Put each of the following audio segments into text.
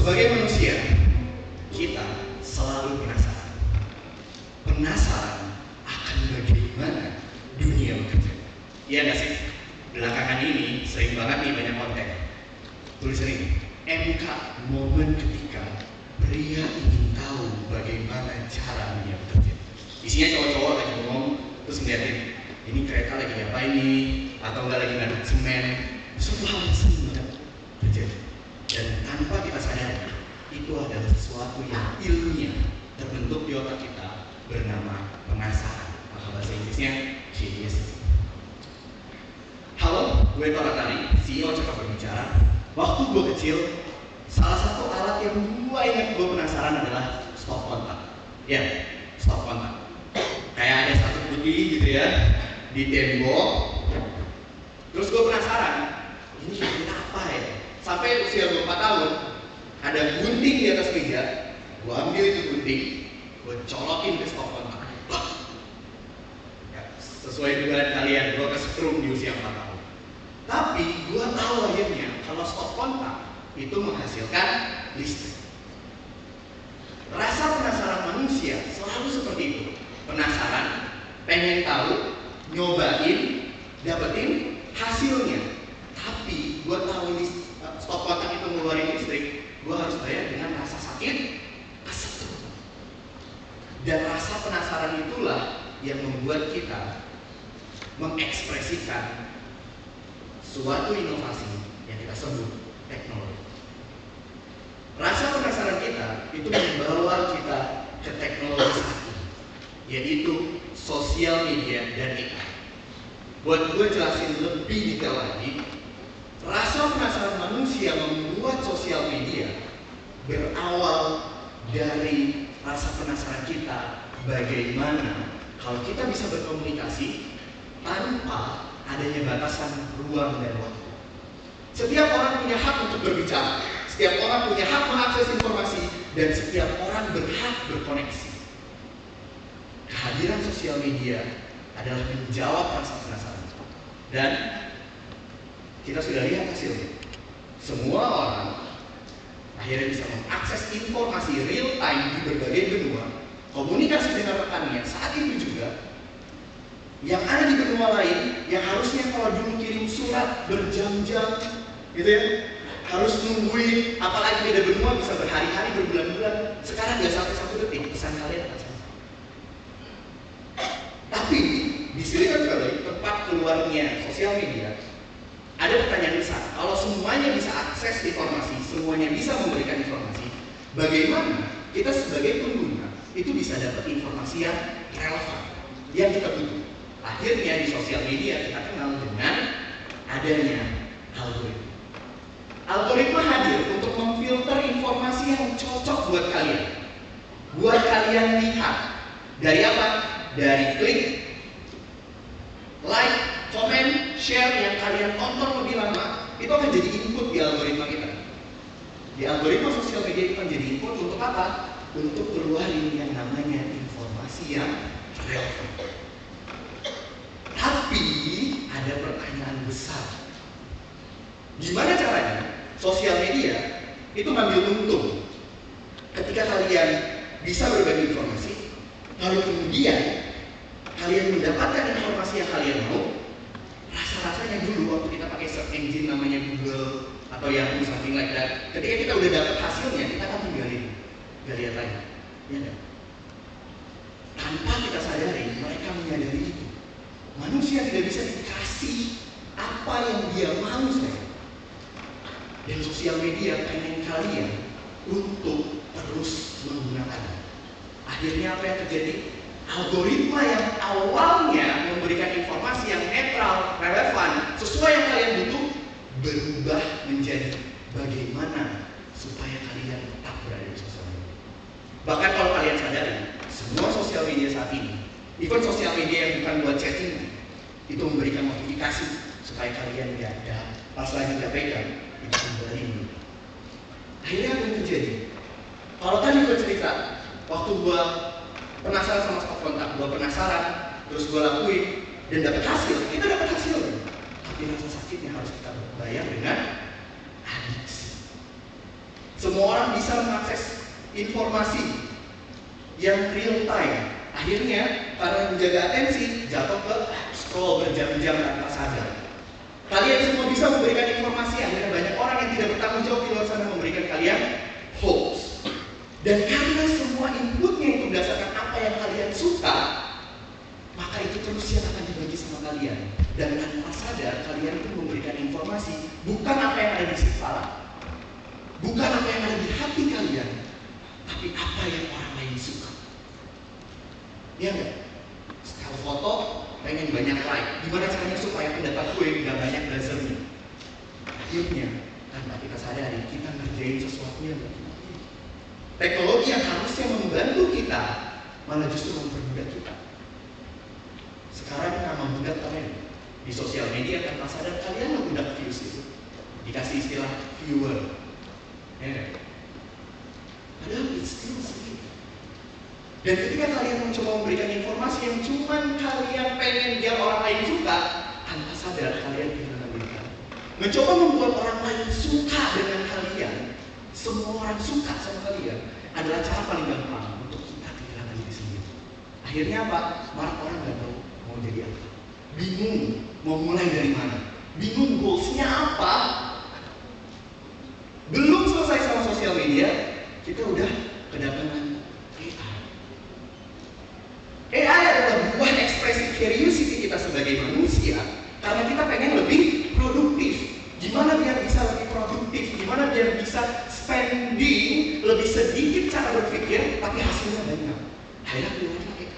Sebagai manusia, kita selalu penasaran. Penasaran akan bagaimana dunia bekerja. Iya nggak sih? Belakangan ini sering banget nih banyak konten. Tulisan ini, MK momen ketika pria ingin tahu bagaimana cara dunia bekerja. Isinya cowok-cowok lagi ngomong, terus ngeliatin, ini kereta lagi ngapain nih, atau enggak lagi ngaduk semen. Suatu hal yang sering banget terjadi. Dan tanpa kita sadari, itu adalah sesuatu yang ilmiah terbentuk di otak kita bernama penasaran. Maka bahasa Inggrisnya curiosity. Halo, gue Tora Tari, CEO Cakap Berbicara. Waktu gue kecil, salah satu alat yang gue ingat gue penasaran adalah stop kontak. Ya, stop kontak. Kayak ada satu putih gitu ya di tembok. Terus gue penasaran, ini kira-kira apa ya? Sampai usia gue 4 tahun, ada gunting di atas meja. Gue ambil itu gunting, gue colokin ke stop kontak. Ya, sesuai dugaan kalian, gue kesetrum di usia 4 tahun. Tapi gue tahu akhirnya kalau stop kontak itu menghasilkan listrik. Rasa penasaran manusia selalu seperti itu. Penasaran, pengen tahu, nyobain, dapetin hasilnya. Tapi gue tahu stop kontak itu ngeluarin listrik, gue harus bayar dengan rasa sakit, kesetrum. Dan rasa penasaran itulah yang membuat kita mengekspresikan suatu inovasi yang kita sebut teknologi. Rasa penasaran kita itu membawa kita ke teknologi saat ini, yaitu sosial media dan AI. Buat gue jelasin lebih detail lagi, rasa penasaran manusia membuat sosial media berawal dari rasa penasaran kita bagaimana kalau kita bisa berkomunikasi tanpa adanya batasan ruang dan waktu. Setiap orang punya hak untuk berbicara, setiap orang punya hak mengakses informasi, dan setiap orang berhak berkoneksi. Kehadiran sosial media adalah menjawab rasa penasaran. Dan kita sudah lihat hasilnya. Semua orang akhirnya bisa mengakses informasi real time di berbagai benua, komunikasi dengan rekannya saat itu juga. Yang ada di benua lain, yang harusnya kalau dulu kirim surat berjam-jam, gitu ya, harus nungguin, apalagi beda benua bisa berhari-hari, berbulan-bulan. Sekarang nggak sampai 1 detik, pesan kalian akan sampai. Tapi di Silicon Valley, tempat keluarnya sosial media, ada pertanyaan besar. Kalau semuanya bisa akses informasi, semuanya bisa memberikan informasi, bagaimana kita sebagai pengguna itu bisa dapat informasi yang relevan, yang kita butuh? Akhirnya di sosial media kita kenal dengan adanya algoritma. Algoritma hadir untuk memfilter informasi yang cocok buat kalian. Buat kalian lihat. Dari apa? Dari klik, like, comment, share yang kalian tonton lebih lama, itu akan jadi input di algoritma kita. Di algoritma sosial media itu akan jadi input untuk apa? Untuk keluarin yang namanya informasi yang relevan. Tapi ada pertanyaan besar. Gimana caranya sosial media itu ngambil untung ketika kalian bisa berbagi informasi, lalu kemudian kalian mendapatkan informasi yang kalian mau? Rasa-rasanya dulu waktu kita pakai search engine namanya Google atau Yahoo, something like that, ketika kita udah dapat hasilnya, kita akan tinggalin, gak lihat lagi, ya enggak? Tanpa kita sadari, mereka menyadari itu. Manusia tidak bisa dikasih apa yang dia mau saja. Dan sosial media pengen kalian untuk terus menggunakannya. Akhirnya apa yang terjadi? Algoritma yang awalnya memberikan informasi yang netral, relevan, sesuai yang kalian butuh, berubah menjadi bagaimana supaya kalian tetap berada di sosial media. Bahkan kalau kalian sadari, semua sosial media saat ini, even sosial media yang bukan buat chatting, itu memberikan notifikasi supaya kalian nggak ada pas lagi nggak pegang itu kembali. Akhirnya apa yang terjadi? Kalau tadi gue cerita, waktu gue penasaran sama stop kontak, gue penasaran, terus gue lakuin dan dapat hasil, kita dapat hasil. Tapi rasa sakitnya harus kita bayar dengan adiksi. Semua orang bisa mengakses informasi yang real time. Akhirnya karena menjaga atensi, jatuh ke scroll berjam-jam tanpa sadar. Kalian semua bisa memberikan informasi, akhirnya banyak orang yang tidak bertanggung jawab di luar sana memberikan kalian hoax. Dan karena semua inputnya itu berdasarkan apa yang kalian suka, maka itu terus yang akan dibagi sama kalian. Dan tanpa sadar kalian pun memberikan informasi bukan apa yang ada di kepala, bukan apa yang ada di hati kalian, tapi apa yang orang lain suka. Iya nggak? Kalau foto pengen banyak like, gimana caranya supaya pendapat gue nggak banyak buzzernya? Akhirnya tanpa kita sadari kita ngerjain sesuatu yang nggak kita pilih. Teknologi yang harusnya membantu kita malah justru memperbudak kita. Sekarang nama budak kalian di sosial media tanpa sadar kalian membudak views itu, dikasih istilah viewer. Ya. Padahal it's still sedikit. Dan ketika kalian mencoba memberikan informasi yang cuma kalian pengen biar orang lain suka, tanpa sadar kalian kehilangan diri kalian. Mencoba membuat orang lain suka dengan kalian, semua orang suka sama kalian, adalah cara paling gampang untuk kita kehilangan diri sendiri. Akhirnya apa? Malah orang nggak tahu mau jadi apa, bingung mau mulai dari mana, bingung goalsnya apa. Belum selesai sama sosial media, kita udah kedatangan AI adalah buah ekspresi curiosity kita sebagai manusia karena kita pengen lebih produktif. Gimana biar bisa lebih produktif? Gimana biar bisa spending lebih sedikit cara berpikir tapi hasilnya banyak? Akhirnya keluarlah AI.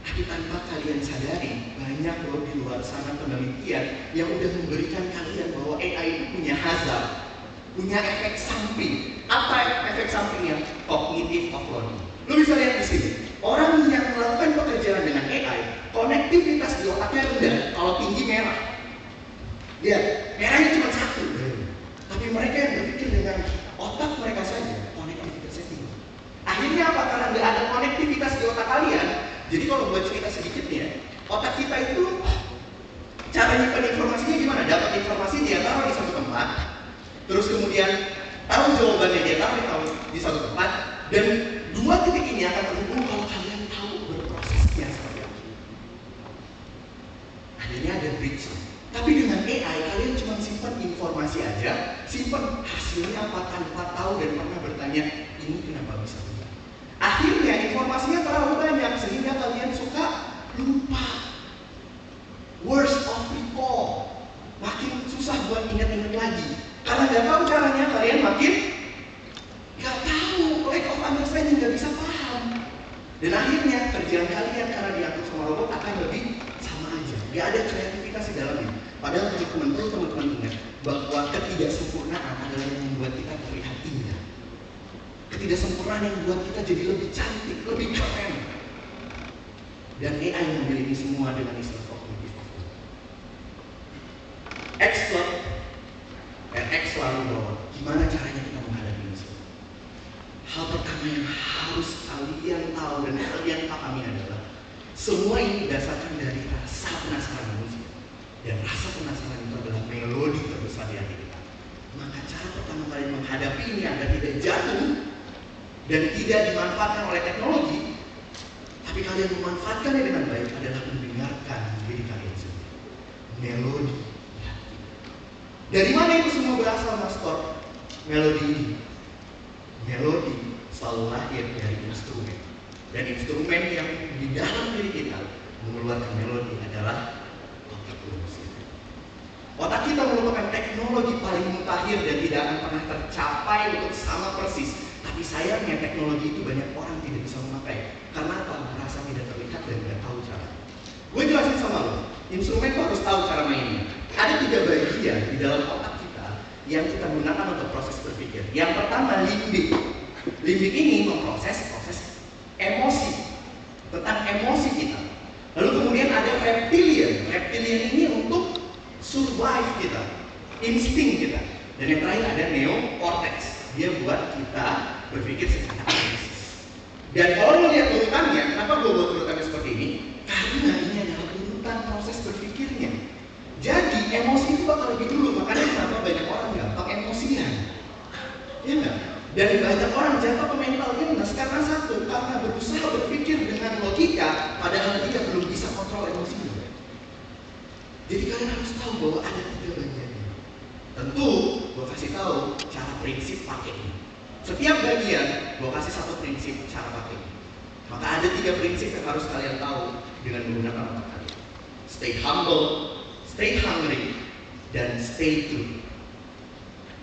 Tapi tanpa kalian sadari, banyak loh di luar sana penelitian yang udah memberikan kalian bahwa AI itu punya hazard, punya efek samping. Apa efek sampingnya? Cognitive overload. Lu bisa lihat di sini. Orang yang melakukan pekerjaan dengan AI, konektivitas di otaknya rendah. Kalau tinggi merah, lihat merahnya cuma satu. Tapi mereka yang berpikir dengan otak mereka saja, konektivitasnya tinggi. Akhirnya apa? Karena nggak ada konektivitas di otak kalian. Jadi kalau buat cerita sedikitnya, otak kita itu cara nyimpan informasinya gimana? Dapat informasi dia taruh di satu tempat, terus kemudian tahu jawabannya dia taruh di satu tempat, dan dua titik ini akan terhubung kalau kalian tahu berprosesnya seperti apa. Akhirnya ada bridge. Tapi dengan AI kalian cuma simpan informasi aja, simpan hasilnya apa tanpa tahu dan pernah bertanya ini kenapa bisa begini. Akhirnya informasinya terlalu banyak sehingga kalian suka lupa. Worst of recall, makin susah buat ingat-ingat lagi. Karena nggak tahu caranya kalian makin nggak tahu, lack of understanding, nggak bisa paham. Dan akhirnya kerjaan kalian karena diatur sama robot akan lebih sama aja. Nggak ada kreativitas di dalamnya. Padahal teman-teman ingat bahwa ketidaksempurnaan adalah yang membuat kita terlihat indah. Ketidaksempurnaan yang membuat kita jadi lebih cantik, lebih keren. Dan AI mengambil ini semua dengan istilah kognitif. X selalu bahwa gimana caranya kita menghadapi ini semua. Hal pertama yang harus kalian tahu dan kalian pahami adalah semua ini berdasarkan dari rasa penasaran manusia. Dan rasa penasaran itu adalah melodi terbesar di hati kita. Maka cara pertama kalian menghadapi ini agar tidak jatuh dan tidak dimanfaatkan oleh teknologi, tapi kalian memanfaatkannya dengan baik adalah mendengarkan diri kalian sendiri. Melodi. Dari mana itu semua berasal, Mas Tor? Melodi ini. Melodi selalu lahir dari instrumen. Dan instrumen yang di dalam diri kita mengeluarkan melodi adalah otak manusia. Otak kita merupakan teknologi paling mutakhir dan tidak akan pernah tercapai untuk sama persis. Tapi sayangnya teknologi itu banyak orang tidak bisa memakai. Karena apa? Merasa tidak terlihat dan tidak tahu cara. Gue jelasin sama lo, instrumen itu harus tahu cara mainnya. Ada 3 bagian di dalam otak kita yang kita gunakan untuk proses berpikir. Yang pertama, limbik. Limbik ini memproses emosi, tentang emosi kita. Lalu kemudian ada reptilian. Reptilian ini untuk survive kita, insting kita. Dan yang terakhir ada neocortex. Dia buat kita berpikir secara analisis. Dan kalau melihat urutannya, kenapa gue buat urutannya seperti ini? Karena ini adalah urutan proses berpikirnya. Jadi emosi itu bakal lebih dulu, makanya kenapa banyak orang gampang emosian. Ya enggak? Dan banyak orang jatuh ke mental illness karena satu, karena berusaha berpikir dengan logika, padahal dia belum bisa kontrol emosinya. Jadi kalian harus tahu bahwa ada 3 bagiannya. Tentu, gue kasih tahu cara prinsip pakainya. Setiap bagian, gue kasih 1 prinsip cara pakainya. Maka ada 3 prinsip yang harus kalian tahu dengan menggunakan otak kalian. Stay humble, stay hungry, dan stay true.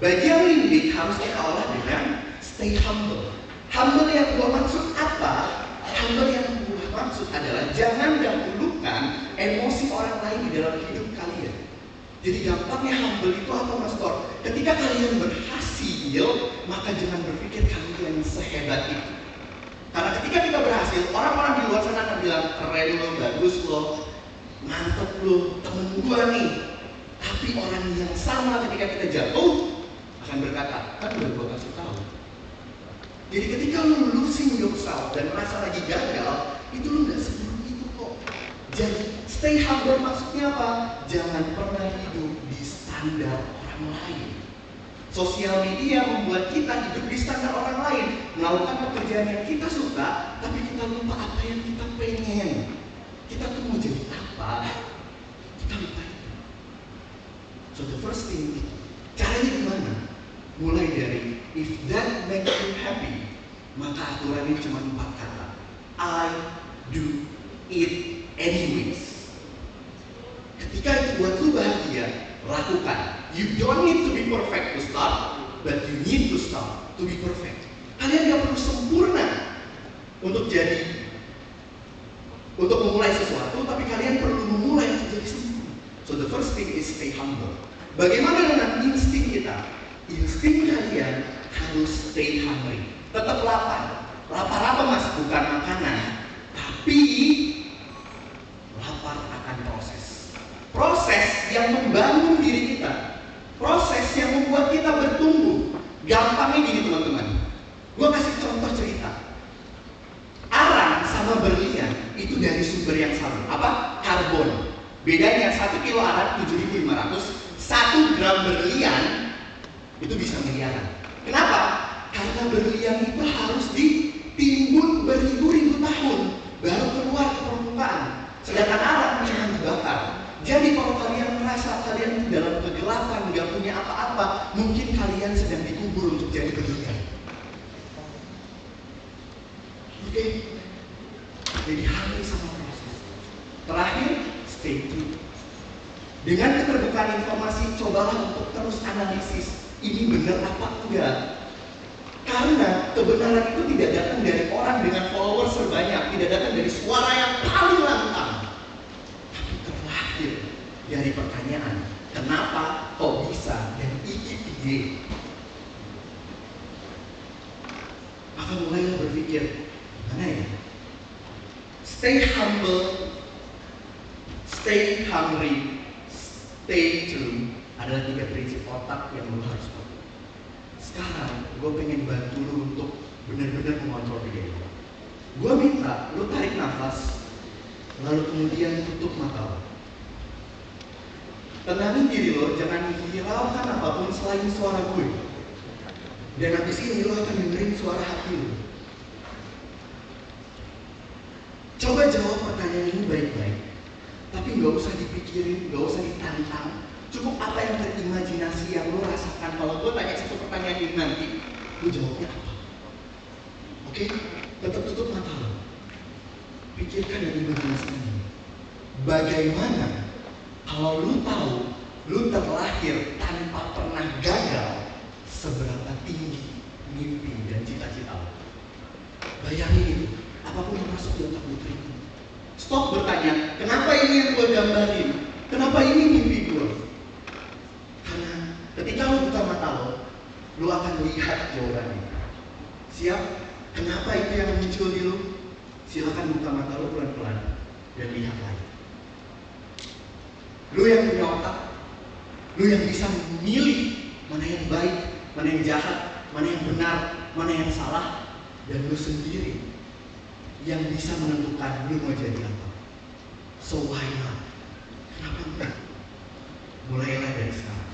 Bagian limbik harus kita olah dengan stay humble. Humble yang gue maksud apa? Humble yang gue maksud adalah jangan dahulukan emosi orang lain di dalam hidup kalian. Jadi gampangnya humble itu apa, Mas Tor? Ketika kalian berhasil, maka jangan berpikir kalian sehebat itu. Karena ketika kita berhasil, orang-orang di luar sana akan bilang, keren lo, bagus lo, mantep lo, temen gue nih. Tapi orang yang sama ketika kita jatuh, akan berkata, kan udah gue kasih tahu. Jadi ketika lu losing yourself dan merasa lagi gagal, itu lu gak seburuk itu kok. Jadi stay humble maksudnya apa? Jangan pernah hidup di standar orang lain. Sosial media membuat kita hidup di standar orang lain, melakukan pekerjaan yang kita suka, tapi kita lupa apa yang kita pengen. Kita tuh mau jadi apa? Kita lupa itu. So the first thing, caranya gimana? Mulai dari if that makes you happy, maka aturannya cuma 4 kata. I do it anyways. Ketika itu buat lu bahagia, lakukan. You don't need to be perfect to start, but you need to start to be perfect. Kalian gak perlu sempurna untuk memulai sesuatu, tapi kalian perlu memulai untuk jadi sempurna. So the first thing is stay humble. Bagaimana dengan insting kita? Insting kalian harus stay hungry. Tetap lapar. Lapar apa, Mas? Bukan makanan, tapi lapar akan proses. Proses yang membangun diri kita. Proses yang membuat kita bertumbuh. Gampangnya gini teman-teman. Gue kasih contoh cerita. Arang sama berlian itu dari sumber yang sama. Apa? Karbon. Bedanya 1 kilo arang 7.500, 1 gram berlian itu bisa miliaran. Kenapa? Karena berlian itu harus ditimbun beribu-ribu tahun baru keluar ke permukaan. Sedangkan arang cuma dibakar. Jadi kalau kalian merasa kalian dalam kegelapan, nggak punya apa-apa, mungkin kalian sedang dikubur untuk jadi berlian. Oke? Jadi hati sama proses. Terakhir, stay true. Dengan keterbukaan informasi, cobalah untuk terus analisis. Ini benar apa enggak? Karena kebenaran itu tidak datang dari orang dengan followers terbanyak, tidak datang dari suara yang paling lantang, tapi terlahir dari pertanyaan, kenapa, kok bisa, dan iki. Maka mulailah berpikir, mana ya? Stay humble, stay hungry, stay true adalah 3 prinsip otak yang lo harus pakai. Sekarang, gue pengen bantu lo untuk benar-benar mengontrol diri lo. Gue minta lo tarik nafas, lalu kemudian tutup mata lo. Tenangin diri lo, jangan hiraukan apapun selain suara gue. Dan habis ini lo akan dengerin suara hati lo. Coba jawab pertanyaan ini baik-baik, tapi nggak usah dipikirin, nggak usah ditantang. Cukup apa yang berimajinasi yang lo rasakan. Kalau gue tanya 1 pertanyaan ini nanti, lo jawabnya apa? Oke? Tetap tutup mata lo. Pikirkan dan imajinasi ini. Bagaimana kalau lo tahu lo terlahir tanpa pernah gagal, seberapa tinggi mimpi dan cita-cita lo? Bayangin itu. Apapun yang masuk di otak lo terima. Stop bertanya, kenapa ini yang gue gambarin? Kenapa ini mimpi gue? Karena ketika lo buka mata lo akan lihat jawabannya. Siap? Kenapa itu yang muncul di lo? Silakan buka mata lo pelan-pelan dan lihat lagi. Lo yang punya otak, lo yang bisa memilih mana yang baik, mana yang jahat, mana yang benar, mana yang salah, dan lo sendiri yang bisa menentukan lo mau jadi apa. So why not? Kenapa enggak? Mulailah dari sekarang.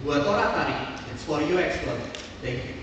Buat orang tarik, it's for you explore. Thank you.